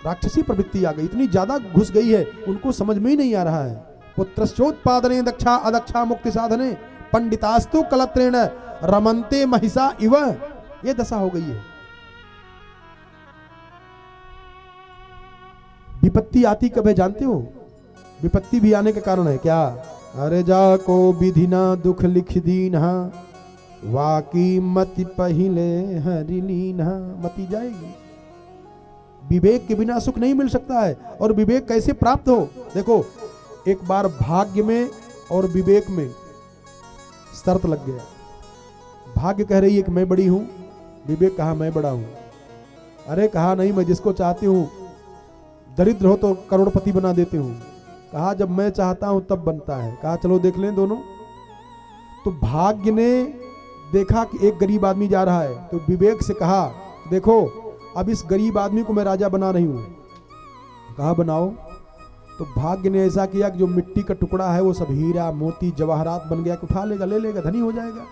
राक्षसी प्रवृत्ति आ गई, इतनी ज्यादा घुस गई है, उनको समझ में ही नहीं आ रहा है। पुत्रश्चोत्पादने दक्षा अदक्षा मुक्ति साधने पंडितास्तु कलत्रेण रमन्ते महिषा इव, ये दशा हो गई है। विपत्ति आती कब है जानते हो? विपत्ति भी आने का कारण है क्या? अरे जा को विधिना दुख लिख दीन्हा, वाकी मति पहिले हरिलीन्हा, मति जाएगी। विवेक के बिना सुख नहीं मिल सकता है। और विवेक कैसे प्राप्त हो? देखो, एक बार भाग्य में और विवेक में शर्त लग गया। भाग्य कह रही है कि मैं बड़ी हूं, विवेक कहा मैं बड़ा हूं। अरे कहा नहीं, मैं जिसको चाहती हूं, दरिद्र हो तो करोड़पति बना देती हूं। कहा जब मैं चाहता हूं तब बनता है। कहा चलो देख लें दोनों। तो भाग्य ने देखा कि एक गरीब आदमी जा रहा है, तो विवेक से कहा देखो अब इस गरीब आदमी को मैं राजा बना रही हूं। कहा बनाओ। तो भाग्य ने ऐसा किया कि जो मिट्टी का टुकड़ा है वो सब हीरा मोती जवाहरात बन गया, उठा लेगा, ले लेगा, धनी हो जाएगा।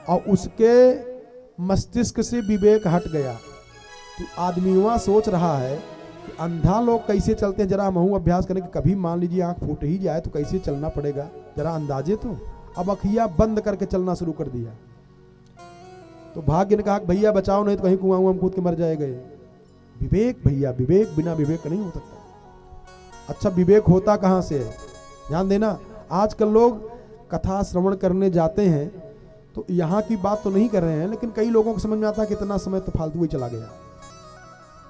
और उसके मस्तिष्क से विवेक हट गया। तो आदमी वहां सोच रहा है कि अंधा लोग कैसे चलते हैं, जरा महू अभ्यास करें कि कभी मान लीजिए आंख फूट ही जाए तो कैसे चलना पड़ेगा, जरा अंदाजे तो। अब अखियां बंद करके चलना शुरू कर दिया। तो भाग्य ने कहा भैया बचाओ, नहीं तो कहीं कुआं में कूद के मर जाएगा। विवेक भैया, विवेक बिना विवेक का नहीं हो सकता। अच्छा विवेक होता कहां से है? ध्यान देना, आजकल लोग कथा श्रवण करने जाते हैं तो यहाँ की बात तो नहीं कर रहे हैं, लेकिन कई लोगों को समझ में आता है कि इतना समय तो फालतू ही चला गया।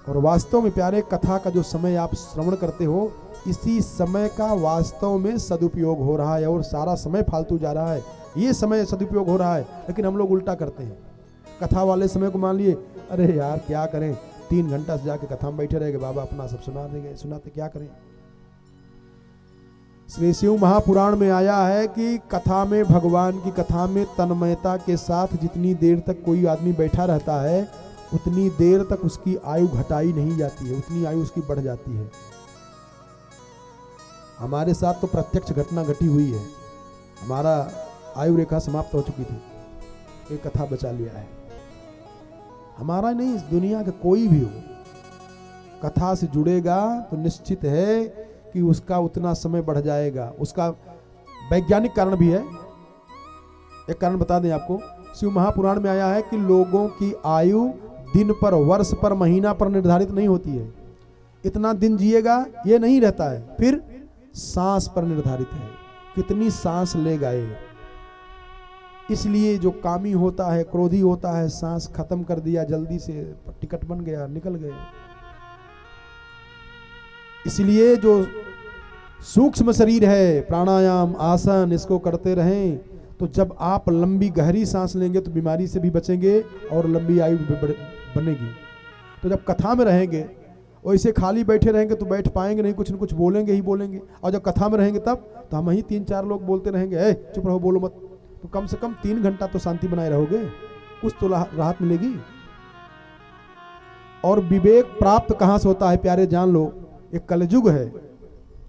और वास्तव में प्यारे, कथा का जो समय आप श्रवण करते हो, इसी समय का वास्तव में सदुपयोग हो रहा है और सारा समय फालतू जा रहा है। ये समय सदुपयोग हो रहा है, लेकिन हम लोग उल्टा करते हैं। कथा वाले समय को मान लिए, अरे यार क्या करें, 3 घंटा से जाके कथा में बैठे रहेंगे, बाबा अपना सब सुना देंगे, सुनाते क्या करें। श्री शिव महापुराण में आया है कि कथा में, भगवान की कथा में तन्मयता के साथ जितनी देर तक कोई आदमी बैठा रहता है, उतनी देर तक उसकी आयु घटाई नहीं जाती है, उतनी आयु उसकी बढ़ जाती है। हमारे साथ तो प्रत्यक्ष घटना घटी हुई है। हमारा आयु रेखा समाप्त हो चुकी थी, एक कथा बचा लिया है। हमारा नहीं, इस दुनिया का कोई भी हो, कथा से जुड़ेगा तो निश्चित है कि उसका उतना समय बढ़ जाएगा। उसका वैज्ञानिक कारण भी है। एक कारण बता दें आपको, शिव महापुराण में आया है कि लोगों की आयु दिन पर, वर्ष पर, महीना पर निर्धारित नहीं होती है। इतना दिन जिएगा ये नहीं रहता है। फिर सांस पर निर्धारित है, कितनी सांस ले गए। इसलिए जो कामी होता है, क्रोधी होता है, सांस खत्म कर दिया, जल्दी से टिकट बन गया, निकल गए। इसलिए जो सूक्ष्म शरीर है, प्राणायाम आसन इसको करते रहें, तो जब आप लंबी गहरी सांस लेंगे तो बीमारी से भी बचेंगे और लंबी आयु बनेगी। तो जब कथा में रहेंगे, वैसे खाली बैठे रहेंगे तो बैठ पाएंगे नहीं, कुछ न कुछ बोलेंगे ही बोलेंगे। और जब कथा में रहेंगे तब तो हम ही 3-4 लोग बोलते रहेंगे, चुप रहो बोलो मत। तो कम से कम 3 घंटा तो शांति बनाए रहोगे, कुछ तो राहत मिलेगी। और विवेक प्राप्त कहां से होता है प्यारे, जान लो, एक कलयुग है।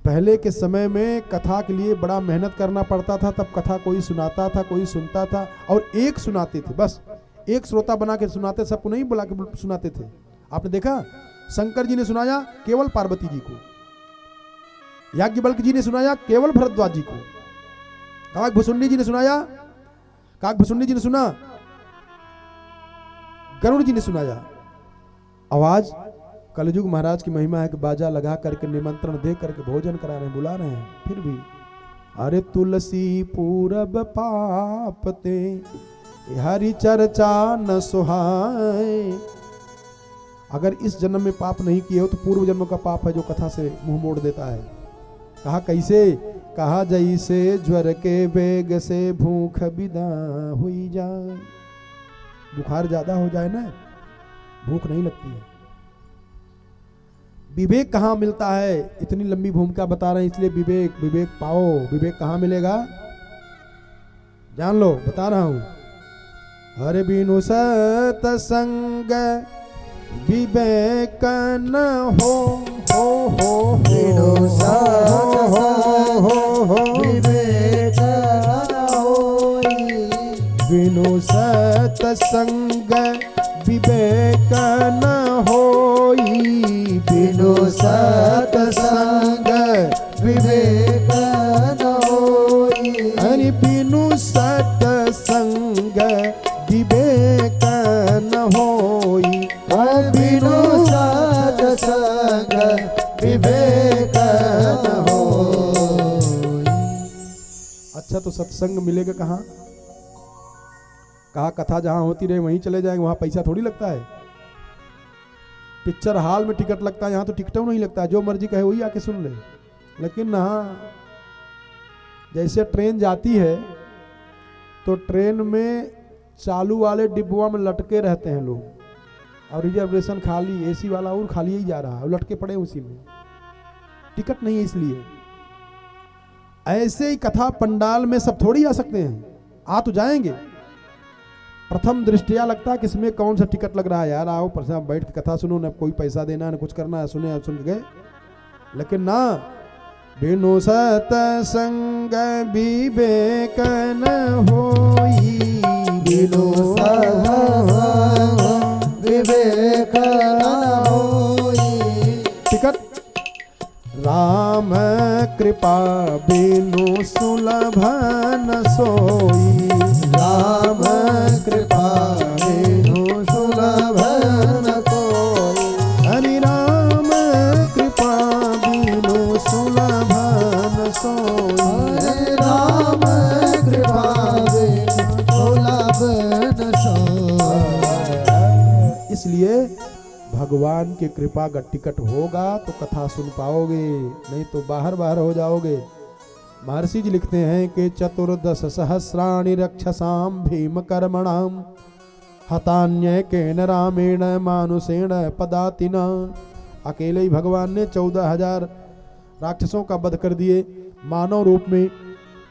पहले के समय में कथा के लिए बड़ा मेहनत करना पड़ता था, तब कथा कोई सुनाता था, कोई सुनता था, और एक सुनाते थे, बस एक श्रोता बना के सुनाते, सबको नहीं बुला के सुनाते थे। आपने देखा, शंकर जी ने सुनाया केवल पार्वती जी को, याज्ञवल्क्य जी ने सुनाया केवल भरद्वाज जी को, काकभुसुंडी जी ने सुनाया, काकभुसुंडी जी ने सुना, गरुड़ जी ने सुनाया। आवाज कलयुग महाराज की महिमा है कि बाजा लगा करके, निमंत्रण दे करके भोजन करा रहे हैं, बुला रहे हैं। फिर भी अरे तुलसी पूरब पापते हरि चर्चा न सुहाए। अगर इस जन्म में पाप नहीं किए हो तो पूर्व जन्म का पाप है जो कथा से मुंह मोड़ देता है। कहा कैसे? कहा जैसे ज्वर के वेग से भूख विदा हुई जाए। बुखार ज्यादा हो जाए ना, भूख नहीं लगती है। विवेक कहाँ मिलता है? इतनी लंबी भूमिका बता रहे हैं, इसलिए विवेक, विवेक पाओ। विवेक कहाँ मिलेगा जान लो, बता रहा हूं। हरे बिनु सतसंग विवेक न हो बिनु सतसंग विवेक न होई। बिनु सतसंग विवेक न होई, बिनु सतसंग विवेक न होई। हरि बिनु सतसंग विवेक न होई, बिनु सतसंग विवेक न होई। अच्छा तो सत्संग मिलेगा कहाँ? कहा कथा जहां होती रहे वहीं चले जाएंगे, वहां पैसा थोड़ी लगता है। पिक्चर हॉल में टिकट लगता है, यहाँ तो टिकटों नहीं लगता है, जो मर्जी कहे वही आके सुन ले। लेकिन हाँ, जैसे ट्रेन जाती है तो ट्रेन में चालू वाले डिब्बों में लटके रहते हैं लोग, और रिजर्वेशन खाली, एसी वाला और खाली ही जा रहा है, लटके पड़े उसी में, टिकट नहीं है इसलिए। ऐसे ही कथा पंडाल में सब थोड़ी आ सकते हैं, आ तो जाएंगे। प्रथम दृष्टिया लगता है कि इसमें कौन सा टिकट लग रहा है, यार आओ पर बैठ के कथा सुनो, ना कोई पैसा देना ना कुछ करना है, सुने सुन गए। लेकिन ना, बिनु सतसंग विवेक न होई, बिनु सतसंग विवेक न होई। टिकट राम कृपा बिनु सुलभ न सोई, राम कृपा बिनु सुलभ न सोई। हरि राम कृपा बिनु सुलभ न सोई, राम कृपा बिनु सुलभ न सोई। इसलिए भगवान की कृपा का टिकट होगा तो कथा सुन पाओगे, नहीं तो बाहर बाहर हो जाओगे। महर्षि जी लिखते हैं कि 14 सहस्राणि रक्षसाम भीम कर्मणाम हतान्यकेन रामेण मानुषेण पदातिना। अकेले ही भगवान ने 14,000 राक्षसों का वध कर दिए मानव रूप में।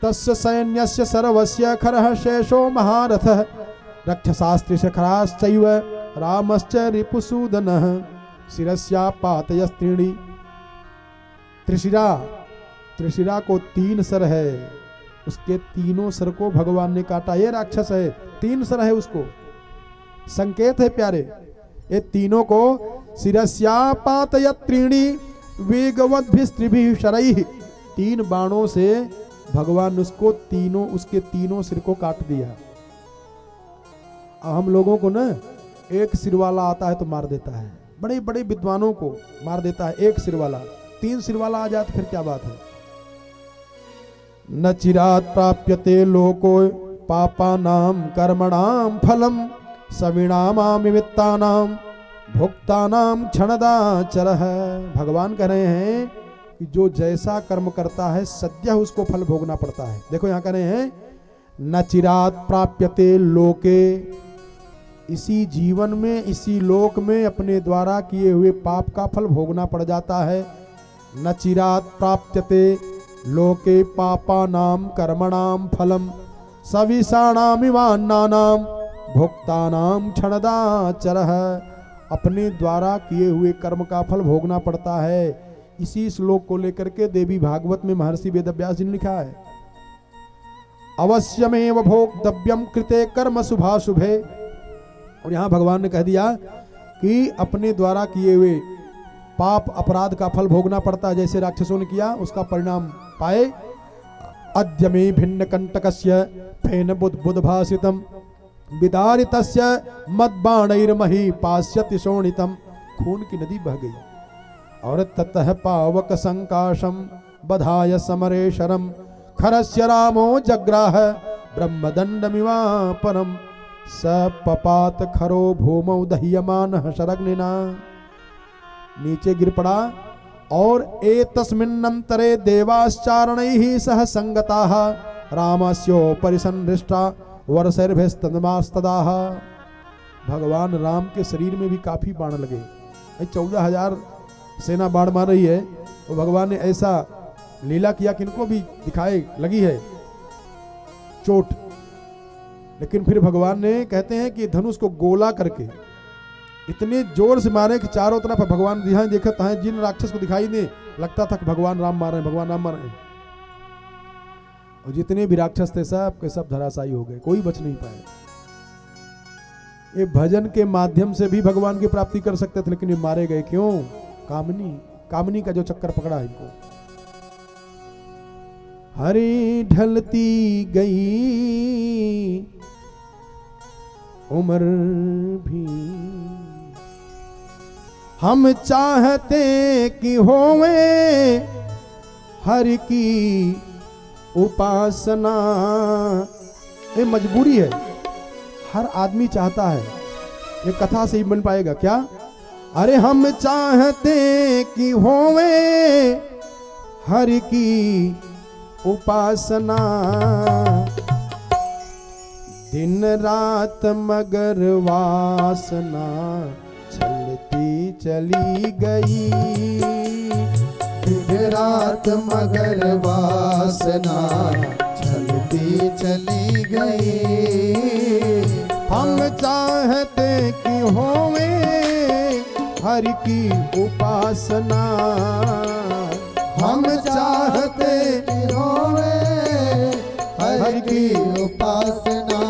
तस्य सैन्यस्य सर्वस्य खरः शेषो महारथः रक्षसास्त्रिशखराश्चैव रामश्च रिपुसूदनः शिरस्यापातयस्त्रीणि। त्रिशिरा को 3 सर है, उसके तीनों सर को भगवान ने काटा। ये राक्षस है, 3 सर है उसको, संकेत है प्यारे। ये तीनों को शिरस्यापातयत्रीणि वेगवद्भिस्त्रिभिः शरैः, 3 बाणों से भगवान उसको उसके तीनों सिर को काट दिया। हम लोगों को ना एक सिर वाला आता है तो मार देता है, बड़े बड़े विद्वानों को मार देता है एक सिर वाला। 3 सिर वाला आ जाए तो फिर क्या बात है। न चिरात् प्राप्यते लोको पापानां कर्मणां फलम सविनामामिमित्तानां भुक्तानां क्षणदाचरः। भगवान कह रहे हैं कि जो जैसा कर्म करता है सद्यः उसको फल भोगना पड़ता है। देखो यहाँ कह रहे हैं न चिरात् प्राप्यते लोके, इसी जीवन में इसी लोक में अपने द्वारा किए हुए पाप का फल भोगना पड़ जाता है। न चिरात् प्राप्यते लोके पापानां कर्मणां फलम सविषाणामिवान्नानां भुक्तानां क्षणदाचरः। अपने द्वारा किए हुए कर्म का फल भोगना पड़ता है। इसी श्लोक को लेकर के देवी भागवत में महर्षि वेदव्यास जी ने लिखा है, अवश्यमेव भोक्तव्यम कृते कर्म शुभाशुभे। और यहाँ भगवान ने कह दिया कि अपने द्वारा किए हुए पाप अपराध का फल भोगना पड़ता है। जैसे राक्षसों ने किया उसका परिणाम पाए। अद्य मे भिन्न कंटकस्य फेन बुद्ध भाषितम विदारितस्य मद्बाणैर्मही पास्यति शोणितम। खून की नदी बह गई और ततः पावक संकाशम बधाय समरे शरम खरस्य रामो जग्राह ब्रह्मदंडमिवा परम सपपात खरो भूमौ दह्यमानः शरग्निना। नीचे गिर पड़ा और एतस्मिन्नंतरे देवाश्चारणैः सह संगताः रामस्योपरि संहृष्टा वर्षैर्भिस्तन्मास्तदाः। भगवान राम के शरीर में भी काफी बाण लगे। 14,000 सेना बाण मार रही है तो भगवान ने ऐसा लीला किया कि इनको भी दिखाए लगी है चोट। लेकिन फिर भगवान ने कहते हैं कि धनुष को गोला करके इतने जोर से मारे कि चारों तरफ भगवान यहाँ देखता है, जिन राक्षस को दिखाई दे लगता था कि भगवान राम मार रहे हैं, भगवान राम मार रहे हैं। और जितने भी राक्षस थे सब के सब धराशायी हो गए, कोई बच नहीं पाए। ये भजन के माध्यम से भी भगवान की प्राप्ति कर सकते थे, लेकिन ये मारे गए क्यों? कामनी का जो चक्कर पकड़ा है इनको। हरी ढलती गई उम्र भी, हम चाहते कि होवे हरि की उपासना। ये मजबूरी है, हर आदमी चाहता है, ये कथा से ही बन पाएगा क्या? अरे हम चाहते कि होवे हरि की उपासना, दिन रात मगर वासना चलती चली गई। दिन रात मगर वासना चलती चली गई। हम चाहते कि होवे हरि की उपासना, हम चाहते कि होवे हरि की उपासना,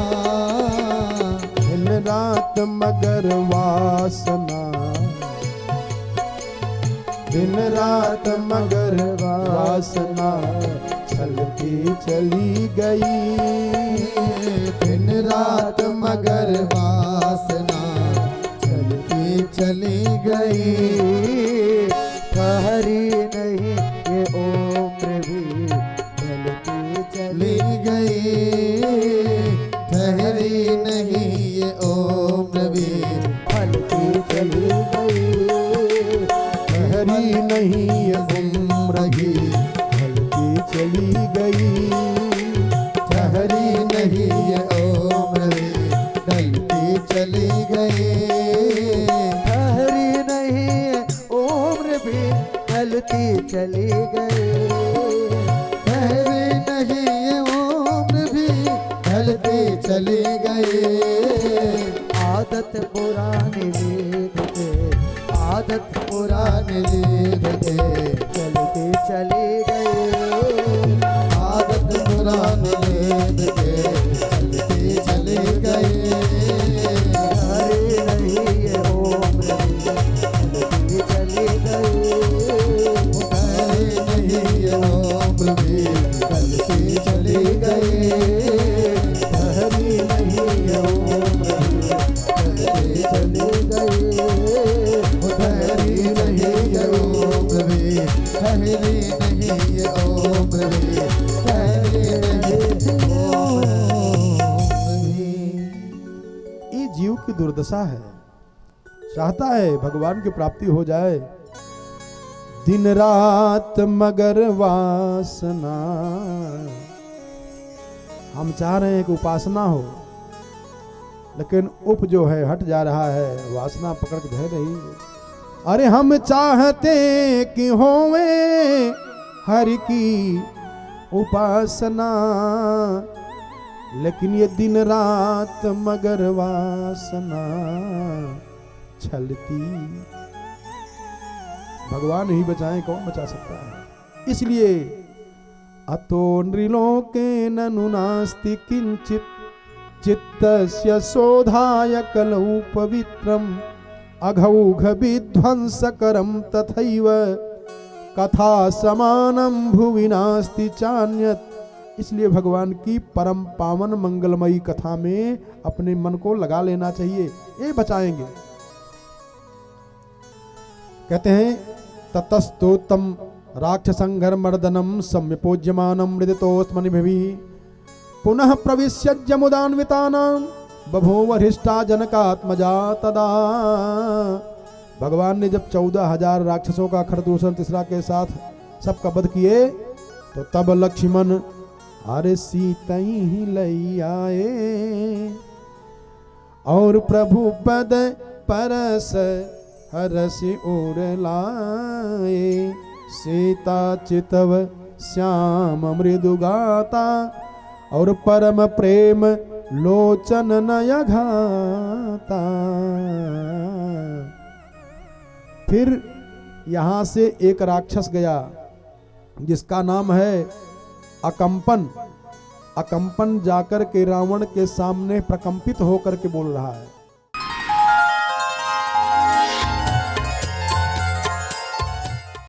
दिन रात मगर वासना, दिन रात मगर वासना चलती चली गई। दिन रात मगर वासना चलती चली गई। ठहरी नहीं ये उम्र भी चलती चली गई। ठहरी नहीं ये उम्र भी चलती चली गई। ठहरी नहीं ये उम्र भी ढलती चली गई। ठहरी नहीं ये उम्र भी ढलती चली गई। ठहरी नहीं ये उम्र भी ढलती चली गई। ठहरी नहीं ये उम्र भी ढलती चली गई। आदत पुरानी लीक के, आदत पुरानी लीक के चलती चली गई। आदत पुरानी लीक के चलती चली गई। ठहरी नहीं ये उम्र भी चलती चली गई। ठहरी नहीं ये उम्र भी चलती चली गई। ठहरी नहीं ये उम्र भी चलती चली गई। ठहरी नहीं ये उम्र भी, ठहरी नहीं ये उम्र भी, ठहरी नहीं ये उम्र भी। ये जीव की दुर्दशा है, चाहता है भगवान की प्राप्ति हो जाए, दिन रात मगर वासना। हम चाह रहे हैं कि उपासना हो, लेकिन उप जो है हट जा रहा है, वासना पकड़ के धर रही है। अरे हम चाहते कि होवे हरि की उपासना, लेकिन ये दिन रात मगर वासना छलती। भगवान ही बचाएं, कौन बचा सकता है? इसलिए अतो नृलोके ननु नास्ति किंचित चित्तस्य शोधाय कलौ पवित्रम अघौघ विध्वंसकरम तथैव कथा समानम भुवि नास्ति चान्यत। इसलिए भगवान की परम पावन मंगलमयी कथा में अपने मन को लगा लेना चाहिए, ये बचाएंगे। कहते हैं ततस्तोतम राक्षसंघर मर्दनम सम्यपोज्यमानम मृदतोस्मनिभिः पुनः प्रविश्य जमुदान्वितानाम बभूव हृष्टा जनकात्मजा तदा। भगवान ने जब 14,000 राक्षसों का खरदूषण तीसरा के साथ सबका वध किए, तो तब लक्ष्मण अरे सीतई ही लई आए और प्रभु पद परस हरस उर लाए। सीता चितव श्याम मृदु गाता और परम प्रेम लोचन नय घाता। फिर यहां से एक राक्षस गया जिसका नाम है अकंपन। अकंपन जाकर के रावण के सामने प्रकंपित होकर के बोल रहा है,